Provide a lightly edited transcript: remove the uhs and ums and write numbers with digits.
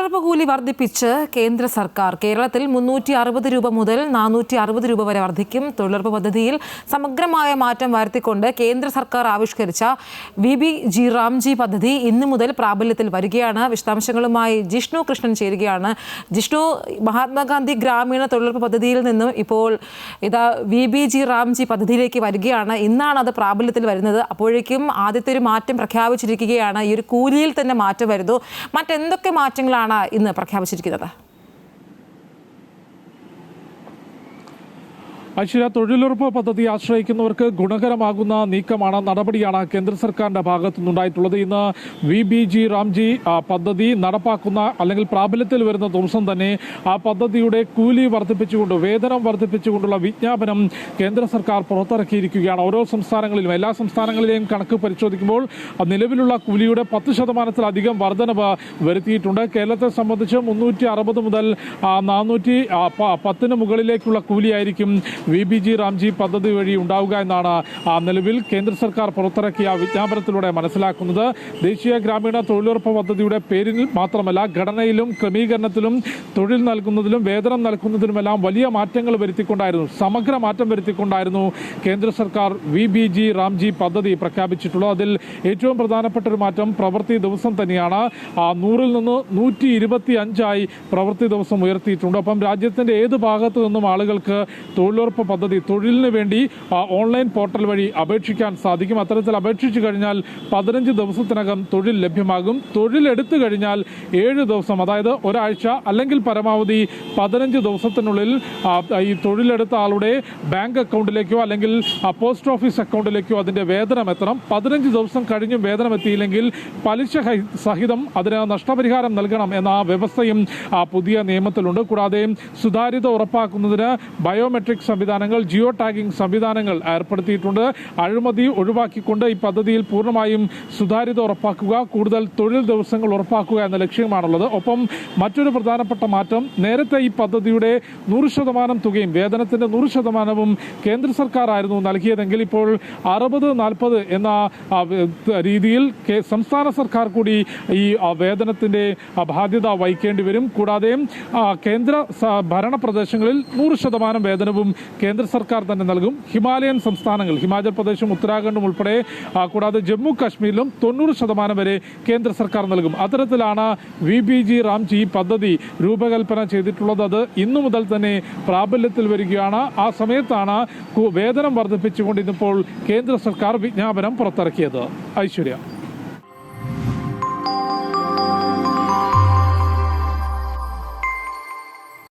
തൊഴിലുറപ്പ് കൂലി വർദ്ധിപ്പിച്ച് കേന്ദ്ര സർക്കാർ. കേരളത്തിൽ 360 രൂപ മുതൽ 460 രൂപ വരെ വർദ്ധിക്കും. തൊഴിലുറപ്പ് പദ്ധതിയിൽ സമഗ്രമായ മാറ്റം വരുത്തിക്കൊണ്ട് കേന്ദ്ര സർക്കാർ ആവിഷ്കരിച്ച VBG റാംജി പദ്ധതി ഇന്നു മുതൽ പ്രാബല്യത്തിൽ വരികയാണ്. വിശദാംശങ്ങളുമായി ജിഷ്ണു കൃഷ്ണൻ ചേരുകയാണ്. ജിഷ്ണു, മഹാത്മാഗാന്ധി ഗ്രാമീണ തൊഴിലുറപ്പ് പദ്ധതിയിൽ നിന്നും ഇപ്പോൾ ഇതാ VBG റാംജി പദ്ധതിയിലേക്ക് വരികയാണ്. ഇന്നാണ് അത് പ്രാബല്യത്തിൽ വരുന്നത്. അപ്പോഴേക്കും ആദ്യത്തെ ഒരു മാറ്റം പ്രഖ്യാപിച്ചിരിക്കുകയാണ്. ഈ ഒരു കൂലിയിൽ തന്നെ മാറ്റം വരുന്നു. മറ്റെന്തൊക്കെ മാറ്റങ്ങളാണ് ഇന്ന് പ്രഖ്യാപിച്ചിരിക്കുന്നത്? ഐശ്വര്യ, തൊഴിലുറപ്പ് പദ്ധതി ആശ്രയിക്കുന്നവർക്ക് ഗുണകരമാകുന്ന നീക്കമാണ്, നടപടിയാണ് കേന്ദ്ര സർക്കാരിന്റെ ഭാഗത്തു നിന്നുണ്ടായിട്ടുള്ളത്. ഇന്ന് VBG റാംജി പദ്ധതി നടപ്പാക്കുന്ന അല്ലെങ്കിൽ പ്രാബല്യത്തിൽ വരുന്ന ദിവസം തന്നെ ആ പദ്ധതിയുടെ കൂലി വർദ്ധിപ്പിച്ചുകൊണ്ട്, വേതനം വർദ്ധിപ്പിച്ചുകൊണ്ടുള്ള വിജ്ഞാപനം കേന്ദ്ര സർക്കാർ പുറത്തിറക്കിയിരിക്കുകയാണ്. ഓരോ സംസ്ഥാനങ്ങളിലും, എല്ലാ സംസ്ഥാനങ്ങളിലെയും കണക്ക് പരിശോധിക്കുമ്പോൾ നിലവിലുള്ള കൂലിയുടെ 10% വർധനവ് വരുത്തിയിട്ടുണ്ട്. കേരളത്തെ സംബന്ധിച്ച് 360 മുതൽ 410 മുകളിലേക്കുള്ള കൂലിയായിരിക്കും VBG റാംജി പദ്ധതി വഴി ഉണ്ടാവുക എന്നാണ് നിലവിൽ കേന്ദ്ര സർക്കാർ പുറത്തിറക്കിയ വിജ്ഞാപനത്തിലൂടെ മനസ്സിലാക്കുന്നത്. ദേശീയ ഗ്രാമീണ തൊഴിലുറപ്പ് പദ്ധതിയുടെ പേരിൽ മാത്രമല്ല, ഘടനയിലും ക്രമീകരണത്തിലും തൊഴിൽ നൽകുന്നതിലും വേതനം നൽകുന്നതിലുമെല്ലാം വലിയ മാറ്റങ്ങൾ വരുത്തിക്കൊണ്ടായിരുന്നു, സമഗ്ര മാറ്റം വരുത്തിക്കൊണ്ടായിരുന്നു കേന്ദ്ര സർക്കാർ VBG റാംജി പദ്ധതി പ്രഖ്യാപിച്ചിട്ടുള്ളത്. അതിൽ ഏറ്റവും പ്രധാനപ്പെട്ട ഒരു മാറ്റം പ്രവൃത്തി ദിവസം തന്നെയാണ്. 100-ൽ നിന്ന് 125 പ്രവൃത്തി ദിവസം ഉയർത്തിയിട്ടുണ്ട്. ഒപ്പം രാജ്യത്തിന്റെ ഏത് ഭാഗത്തു നിന്നും ആളുകൾക്ക് തൊഴിലുറപ്പ് പദ്ധതി, തൊഴിലിന് വേണ്ടി ഓൺലൈൻ പോർട്ടൽ വഴി അപേക്ഷിക്കാൻ സാധിക്കും. അത്തരത്തിൽ അപേക്ഷിച്ചു കഴിഞ്ഞാൽ 15 ദിവസത്തിനകം തൊഴിൽ ലഭ്യമാകും. തൊഴിലെടുത്തു കഴിഞ്ഞാൽ 7 ദിവസം, അതായത് ഒരാഴ്ച അല്ലെങ്കിൽ പരമാവധി 15 ദിവസത്തിനുള്ളിൽ ഈ തൊഴിലെടുത്ത ആളുടെ ബാങ്ക് അക്കൗണ്ടിലേക്കോ അല്ലെങ്കിൽ പോസ്റ്റ് ഓഫീസ് അക്കൗണ്ടിലേക്കോ അതിന്റെ വേതനം എത്തണം. 15 ദിവസം കഴിഞ്ഞും വേതനം എത്തിയില്ലെങ്കിൽ പലിശ സഹിതം അതിന് നഷ്ടപരിഹാരം നൽകണം എന്ന വ്യവസ്ഥയും പുതിയ നിയമത്തിലുണ്ട്. കൂടാതെ സുതാര്യത ഉറപ്പാക്കുന്നതിന് ബയോമെട്രിക് സംവിധാനങ്ങൾ, ജിയോ ടാഗിംഗ് സംവിധാനങ്ങൾ ഏർപ്പെടുത്തിയിട്ടുണ്ട്. അഴിമതി ഒഴിവാക്കിക്കൊണ്ട് ഈ പദ്ധതിയിൽ പൂർണ്ണമായും സുതാര്യത ഉറപ്പാക്കുക, കൂടുതൽ തൊഴിൽ ദിവസങ്ങൾ ഉറപ്പാക്കുക എന്ന ലക്ഷ്യമാണുള്ളത്. ഒപ്പം മറ്റൊരു പ്രധാനപ്പെട്ട മാറ്റം, നേരത്തെ ഈ പദ്ധതിയുടെ 100% തുകയും വേതനത്തിന്റെ 100%വും കേന്ദ്ര സർക്കാർ ആയിരുന്നു നൽകിയതെങ്കിൽ ഇപ്പോൾ 60-40 എന്ന രീതിയിൽ സംസ്ഥാന സർക്കാർ കൂടി ഈ വേതനത്തിന്റെ ബാധ്യത വഹിക്കേണ്ടി വരും. കൂടാതെ കേന്ദ്ര ഭരണ പ്രദേശങ്ങളിൽ 100% വേതനവും കേന്ദ്ര സർക്കാർ തന്നെ നൽകും. ഹിമാലയൻ സംസ്ഥാനങ്ങൾ, ഹിമാചൽ പ്രദേശും ഉത്തരാഖണ്ഡും ഉൾപ്പെടെ, കൂടാതെ ജമ്മു കാശ്മീരിലും 90% വരെ കേന്ദ്ര സർക്കാർ നൽകും. അത്തരത്തിലാണ് VBG റാംജി പദ്ധതി രൂപകൽപ്പന ചെയ്തിട്ടുള്ളത്. അത് ഇന്നു മുതൽ തന്നെ പ്രാബല്യത്തിൽ വരികയാണ്. ആ സമയത്താണ് വേതനം വർദ്ധിപ്പിച്ചുകൊണ്ട് ഇന്നിപ്പോൾ കേന്ദ്ര സർക്കാർ വിജ്ഞാപനം പുറത്തിറക്കിയത്. ഐശ്വര്യ.